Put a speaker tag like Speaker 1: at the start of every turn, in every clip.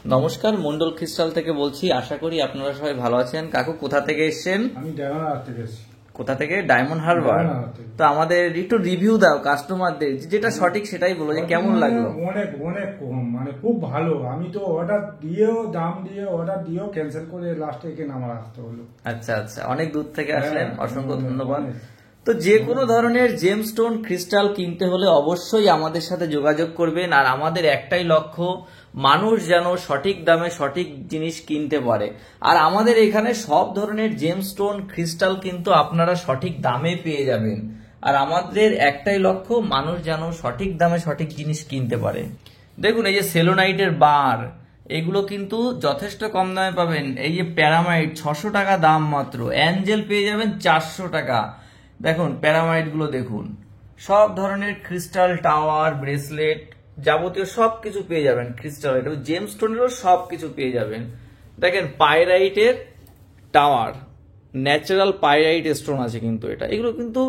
Speaker 1: নমস্কার, মন্ডল ক্রিস্টাল থেকে বলছি। আশা করি আপনারা সবাই ভালো আছেন। কাকু কোথা থেকে এসেছেন?
Speaker 2: আমি ডায়মন্ড হারবার থেকে এসেছি।
Speaker 1: কোথা থেকে? ডায়মন্ড হারবার। তো আমাদের একটু রিভিউ দাও কাস্টমারদের, যেটা সঠিক সেটাই বলো, যে কেমন লাগলো।
Speaker 2: অনেক অনেক কম, মানে খুব ভালো। আমি তো অর্ডার দিয়েও দাম দিয়ে অর্ডার দিয়েও ক্যান্সেল করে লাস্টে এখানে আমার আসতে হলো।
Speaker 1: আচ্ছা আচ্ছা, অনেক দূর থেকে আসলেন, অসংখ্য ধন্যবাদ। তো যে কোনো ধরনের জেমস্টোন ক্রিস্টাল কিনতে হলে অবশ্যই আমাদের সাথে যোগাযোগ করবেন। আর আমাদের একটাই লক্ষ্য, মানুষ যেন সঠিক দামে সঠিক জিনিস কিনতে পারে। আর আমাদের এখানে সব ধরনের জেমস্টোন ক্রিস্টাল কিন্তু আপনারা সঠিক দামে পেয়ে যাবেন। আর আমাদের একটাই লক্ষ্য, মানুষ যেন সঠিক দামে সঠিক জিনিস কিনতে পারে। দেখুন, এই যে সেলোনাইটের বার, এগুলো কিন্তু যথেষ্ট কম দামে পাবেন। এই যে প্যারামাইট 600 টাকা দাম মাত্র, অ্যাঞ্জেল পেয়ে যাবেন 400 টাকা। দেখুন প্যারামাইট গুলো দেখুন, সব ধরনের ক্রিস্টাল টাওয়ার, ব্রেসলেট, যাবতীয় সবকিছু পেয়ে যাবেন। ক্রিস্টাল জেমস্টোনেরও সবকিছু পেয়ে যাবেন। দেখেন পাইরাইটের টাওয়ার, ন্যাচারাল পাইরাইট স্টোন আছে কিন্তু এগুলো কিন্তু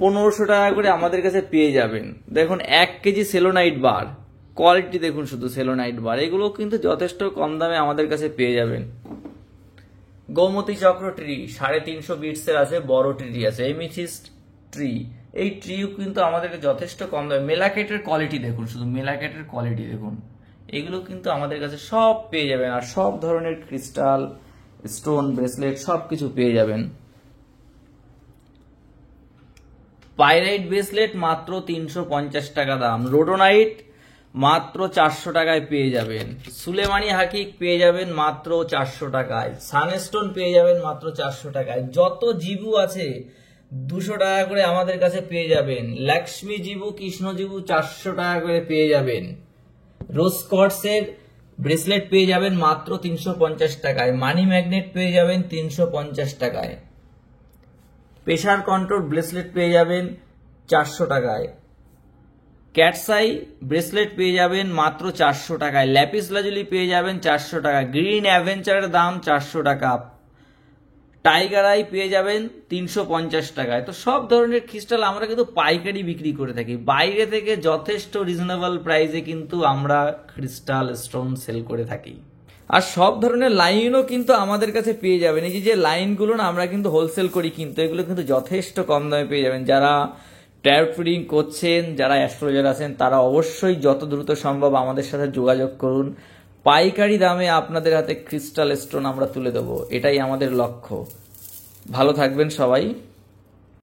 Speaker 1: 1500 টাকা করে আমাদের কাছে পেয়ে যাবেন। দেখুন 1 কেজি সেলোনাইট বার, কোয়ালিটি দেখুন শুধু সেলোনাইট বার, এগুলো কিন্তু যথেষ্ট কম দামে আমাদের কাছে পেয়ে যাবেন। গোমতী চক্র ট্রি 350 বিটসের আছে, বড় ট্রি আছে। এমিথিস্ট ট্রি, এই ট্রিও কিন্তু আমাদেরকে যথেষ্ট কম দামে। মেলাকেটের কোয়ালিটি দেখুন, শুধু মেলাকেটের কোয়ালিটি দেখুন, এগুলো কিন্তু আমাদের কাছে সব পেয়ে যাবেন। আর সব ধরনের ক্রিস্টাল, স্টোন, ব্রেসলেট সবকিছু পেয়ে যাবেন। পাইরাইট ব্রেসলেট মাত্র 350 টাকা দাম, রোডোনাইট মাত্র 400 টাকায় পেয়ে যাবেন, সুলেমানি হাকিক পেয়ে যাবেন মাত্র 400 টাকায়, সানস্টোন পেয়ে যাবেন মাত্র 400 টাকায়। যত জিবু আছে 200 টাকা করে আমাদের কাছে পেয়ে যাবেন। লক্ষ্মী জিবু, কৃষ্ণ জিবু 400 টাকা করে পেয়ে যাবেন। রোজ কোয়ার্টসের ব্রেসলেট পেয়ে যাবেন মাত্র 350 টাকায়। মানি ম্যাগনেট পেয়ে যাবেন 350 টাকায়। প্রেসার কন্ট্রোল ব্রেসলেট পেয়ে যাবেন 400 টাকায়। ক্যাটসাই ব্রেসলেট পেয়ে যাবেন মাত্র 400 টাকায়। ল্যাপিস লাজুলি পেয়ে যাবেন 400 টাকা। গ্রিন অ্যাডভেঞ্চারের দাম 400 টাকা। টাইগার আই পেয়ে যাবেন 350 টাকায়। তো সব ধরনের ক্রিস্টাল আমরা কিন্তু পাইকারি বিক্রি করে থাকি, বাইরে থেকে যথেষ্ট রিজনেবল প্রাইসে কিন্তু আমরা ক্রিস্টাল স্টোন সেল করে থাকি। আর সব ধরনের লাইনও কিন্তু আমাদের কাছে পেয়ে যাবেন। এই যে লাইনগুলো না, আমরা কিন্তু হোলসেল করি, কিন্তু এগুলো কিন্তু যথেষ্ট কম দামে পেয়ে যাবেন। যারা ট্যারট রিডিং করছেন, যারা অ্যাস্ট্রোলজার আছেন, তারা অবশ্যই যত দ্রুত সম্ভব আমাদের সাথে যোগাযোগ করুন। পাইকারি দামে আপনাদের হাতে ক্রিস্টাল স্টোন আমরা তুলে দেবো, এটাই আমাদের লক্ষ্য। ভালো থাকবেন সবাই।